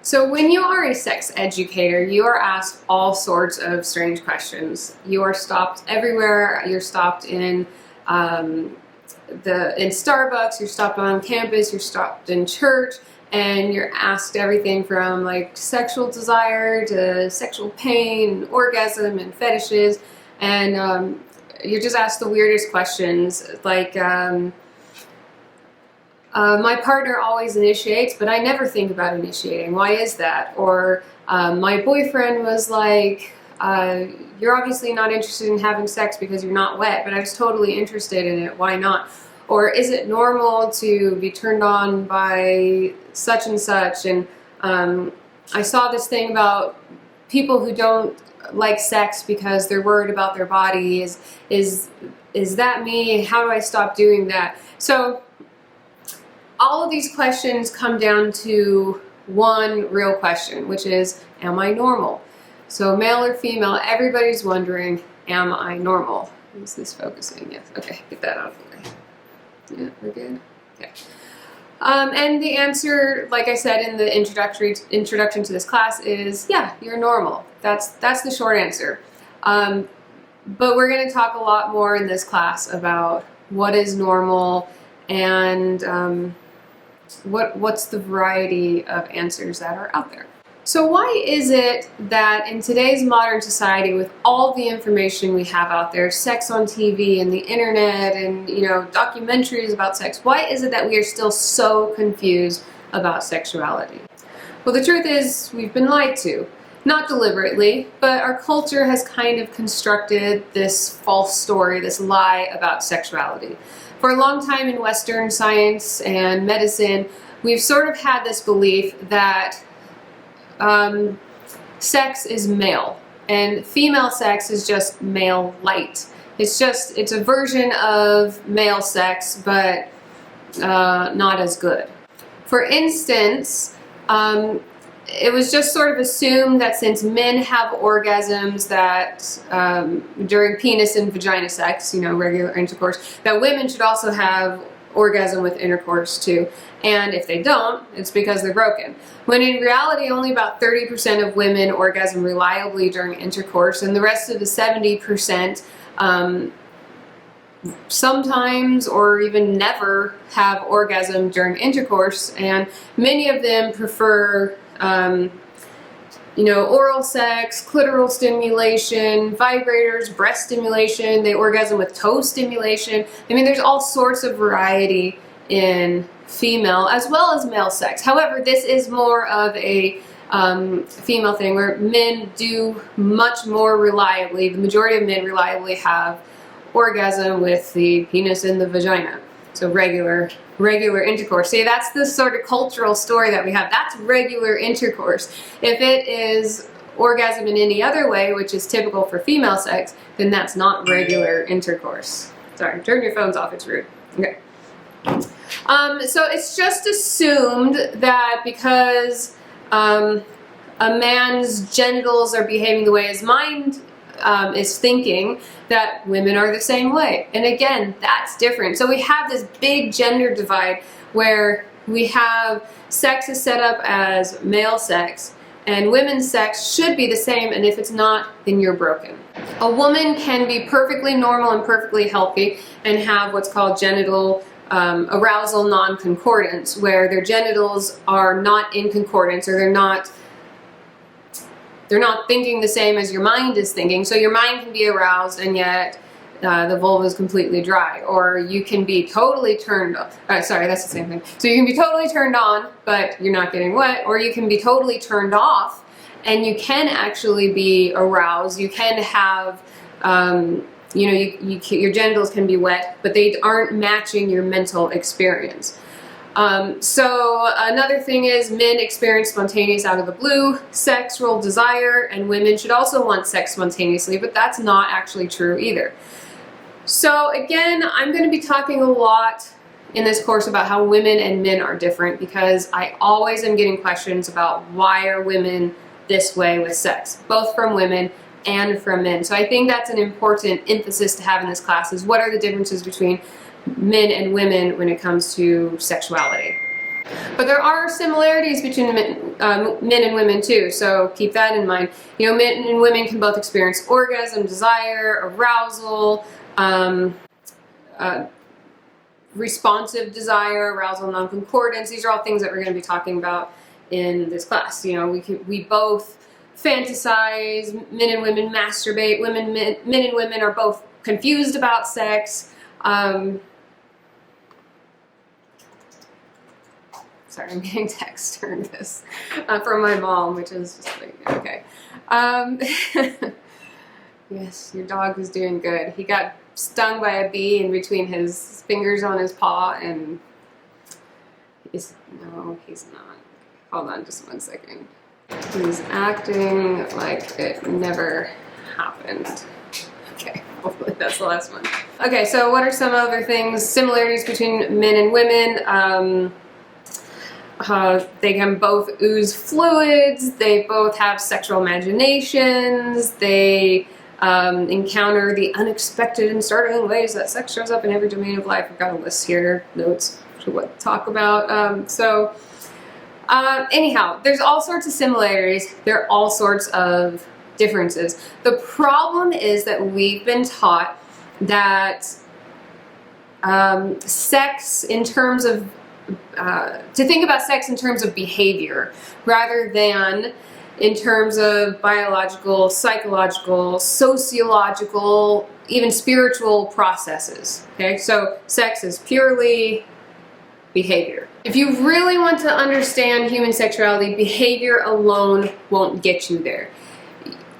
So when you are a sex educator, you are asked all sorts of strange questions. You are stopped everywhere. You're stopped in Starbucks, you're stopped on campus, you're stopped in church, and you're asked everything from like sexual desire to sexual pain, and orgasm, and fetishes, and you're just asked the weirdest questions like, my partner always initiates, but I never think about initiating. Why is that? Or my boyfriend was like, you're obviously not interested in having sex because you're not wet, but I was totally interested in it. Why not? Or is it normal to be turned on by such and such? And I saw this thing about people who don't like sex because they're worried about their body. Is that me? How do I stop doing that? So all of these questions come down to one real question, which is, am I normal? So male or female, everybody's wondering, am I normal? Is this focusing? Yes. Okay, get that out of the way. Yeah, we're good? Okay. And the answer, like I said in the introduction to this class, is yeah, you're normal. That's the short answer. But we're going to talk a lot more in this class about what is normal and what's the variety of answers that are out there. So why is it that in today's modern society, with all the information we have out there, sex on TV and the internet and, you know, documentaries about sex, why is it that we are still so confused about sexuality? Well, the truth is we've been lied to. Not deliberately, but our culture has kind of constructed this false story, this lie about sexuality. For a long time in Western science and medicine, we've sort of had this belief that sex is male and female sex is just male light. It's a version of male sex, but not as good. For instance, it was just sort of assumed that since men have orgasms that during penis and vagina sex, you know, regular intercourse, that women should also have orgasm with intercourse too. And if they don't, it's because they're broken. When in reality, only about 30% of women orgasm reliably during intercourse, and the rest of the 70% sometimes or even never have orgasm during intercourse, and many of them prefer you know, oral sex, clitoral stimulation, vibrators, breast stimulation. They orgasm with toe stimulation. I mean, there's all sorts of variety in female as well as male sex. However, this is more of a female thing where men do much more reliably. The majority of men reliably have orgasm with the penis and the vagina. So regular intercourse. See, that's the sort of cultural story that we have. That's regular intercourse. If it is orgasm in any other way, which is typical for female sex, then that's not regular intercourse. Sorry, turn your phones off, it's rude. Okay. So it's just assumed that because a man's genitals are behaving the way his mind is thinking, that women are the same way. And again, that's different. So we have this big gender divide where we have sex is set up as male sex and women's sex should be the same, and if it's not, then you're broken. A woman can be perfectly normal and perfectly healthy and have what's called genital arousal non-concordance, where their genitals are not in concordance, or they're not thinking the same as your mind is thinking. So your mind can be aroused and yet the vulva is completely dry. Or you can be totally turned on. Sorry, that's the same thing. So you can be totally turned on, but you're not getting wet. Or you can be totally turned off and you can actually be aroused. You can have, you know, your genitals can be wet, but they aren't matching your mental experience. So another thing is men experience spontaneous out of the blue sexual desire, and women should also want sex spontaneously, but that's not actually true either. So again, I'm going to be talking a lot in this course about how women and men are different, because I always am getting questions about why are women this way with sex, both from women and from men. So I think that's an important emphasis to have in this class, is what are the differences between men and women when it comes to sexuality. But there are similarities between men and women too, so keep that in mind. You know, men and women can both experience orgasm, desire, arousal, responsive desire, arousal, non-concordance. These are all things that we're going to be talking about in this class. You know, we both fantasize, men and women masturbate, men and women are both confused about sex. Sorry, I'm getting text during this from my mom, which is just like, okay. Yes, your dog is doing good. He got stung by a bee in between his fingers on his paw, and no, he's not. Hold on just 1 second. He's acting like it never happened. Okay, hopefully that's the last one. Okay, so what are some other things, similarities between men and women? They can both ooze fluids, they both have sexual imaginations, they encounter the unexpected and startling ways that sex shows up in every domain of life. I've got a list here, notes to what to talk about. Anyhow, there's all sorts of similarities, there are all sorts of differences. The problem is that we've been taught that sex in terms of to think about sex in terms of behavior rather than in terms of biological, psychological, sociological, even spiritual processes. Okay, so sex is purely behavior. If you really want to understand human sexuality, behavior alone won't get you there.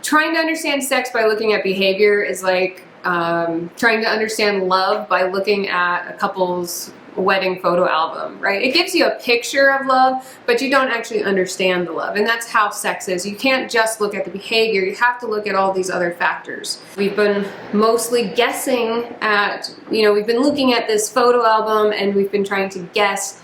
Trying to understand sex by looking at behavior is like trying to understand love by looking at a couple's wedding photo album, right? It gives you a picture of love, but you don't actually understand the love. And that's how sex is. You can't just look at the behavior, you have to look at all these other factors. We've been mostly guessing at, we've been looking at this photo album and we've been trying to guess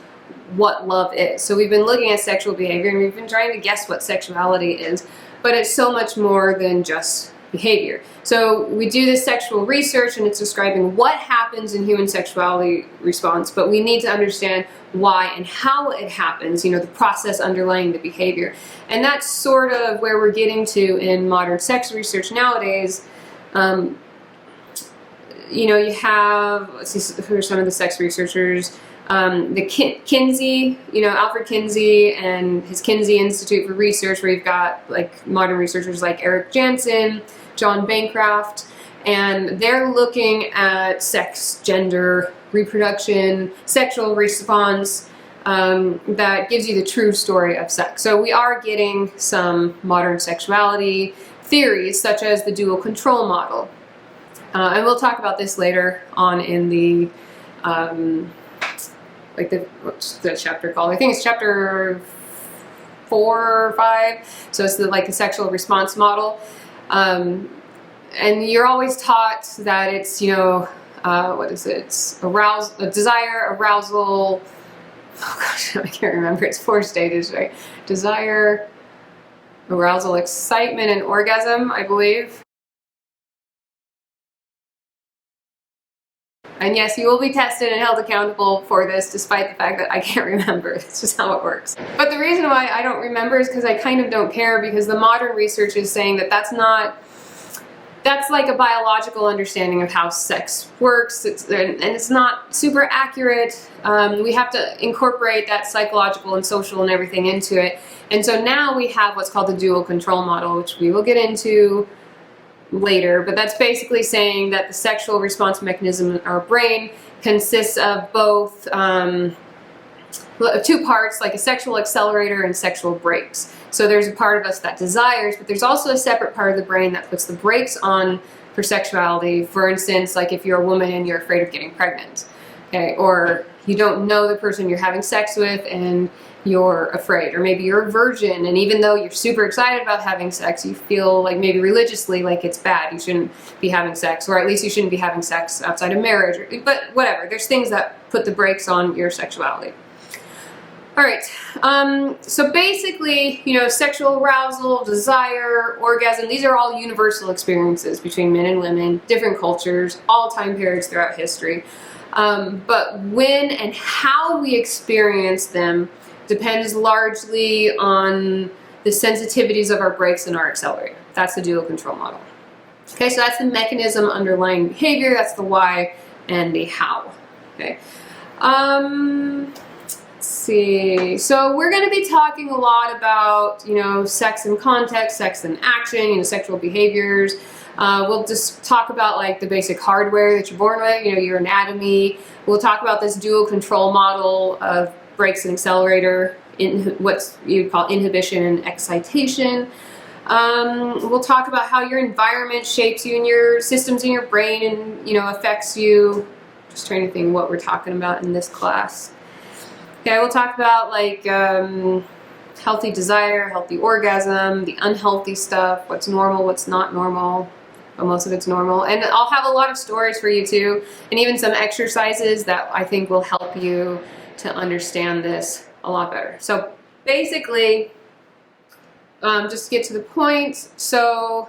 what love is. So we've been looking at sexual behavior and we've been trying to guess what sexuality is, but it's so much more than just behavior. So we do this sexual research and it's describing what happens in human sexuality response, but we need to understand why and how it happens, the process underlying the behavior. And that's sort of where we're getting to in modern sex research nowadays. You have, let's see, who are some of the sex researchers? Kinsey, Alfred Kinsey and his Kinsey Institute for Research, where you've got like modern researchers like Eric Jansen, John Bancroft, and they're looking at sex, gender, reproduction, sexual response, that gives you the true story of sex. So we are getting some modern sexuality theories, such as the dual control model. And we'll talk about this later on in the, what's the chapter called? I think it's chapter 4 or 5. So it's the sexual response model. And you're always taught that it's, what is it? It's desire, arousal, oh gosh, I can't remember. It's 4 stages, right? Desire, arousal, excitement, and orgasm, I believe. And yes, you will be tested and held accountable for this, despite the fact that I can't remember. It's just how it works. But the reason why I don't remember is because I kind of don't care, because the modern research is saying that that's like a biological understanding of how sex works, and it's not super accurate. We have to incorporate that psychological and social and everything into it. And so now we have what's called the dual control model, which we will get into later, but that's basically saying that the sexual response mechanism in our brain consists of both 2 parts, like a sexual accelerator and sexual brakes. So there's a part of us that desires, but there's also a separate part of the brain that puts the brakes on for sexuality. For instance, like if you're a woman and you're afraid of getting pregnant, okay, or you don't know the person you're having sex with and you're afraid, or maybe you're a virgin and even though you're super excited about having sex, you feel like maybe religiously like it's bad, you shouldn't be having sex, or at least you shouldn't be having sex outside of marriage, but whatever, there's things that put the brakes on your sexuality. Alright, so basically, sexual arousal, desire, orgasm, these are all universal experiences between men and women, different cultures, all time periods throughout history. But when and how we experience them depends largely on the sensitivities of our brakes and our accelerator. That's the dual control model. Okay, so that's the mechanism underlying behavior, that's the why and the how. Okay. Let's see. So we're going to be talking a lot about, sex and context, sex and action, sexual behaviors. We'll just talk about like the basic hardware that you're born with, your anatomy. We'll talk about this dual control model of brakes and accelerator, in what you call inhibition and excitation. We'll talk about how your environment shapes you and your systems in your brain and, affects you. Just trying to think what we're talking about in this class. Okay, we'll talk about like healthy desire, healthy orgasm, the unhealthy stuff, what's normal, what's not normal, but most of it's normal. And I'll have a lot of stories for you too, and even some exercises that I think will help you to understand this a lot better. So basically, just to get to the point, so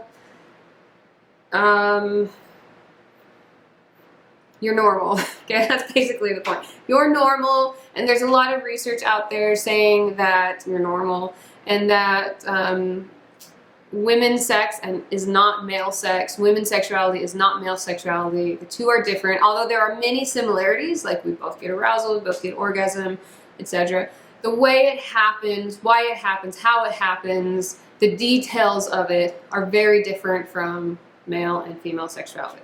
you're normal. Okay, that's basically the point. You're normal, and there's a lot of research out there saying that you're normal, and that women's sex is not male sex. Women's sexuality is not male sexuality. The two are different, although there are many similarities, like we both get arousal, we both get orgasm, etc. The way it happens, why it happens, how it happens, the details of it are very different from male and female sexuality.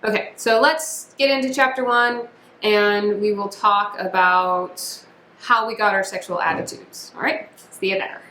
Okay, so let's get into chapter 1, and we will talk about how we got our sexual attitudes. All right, see you there.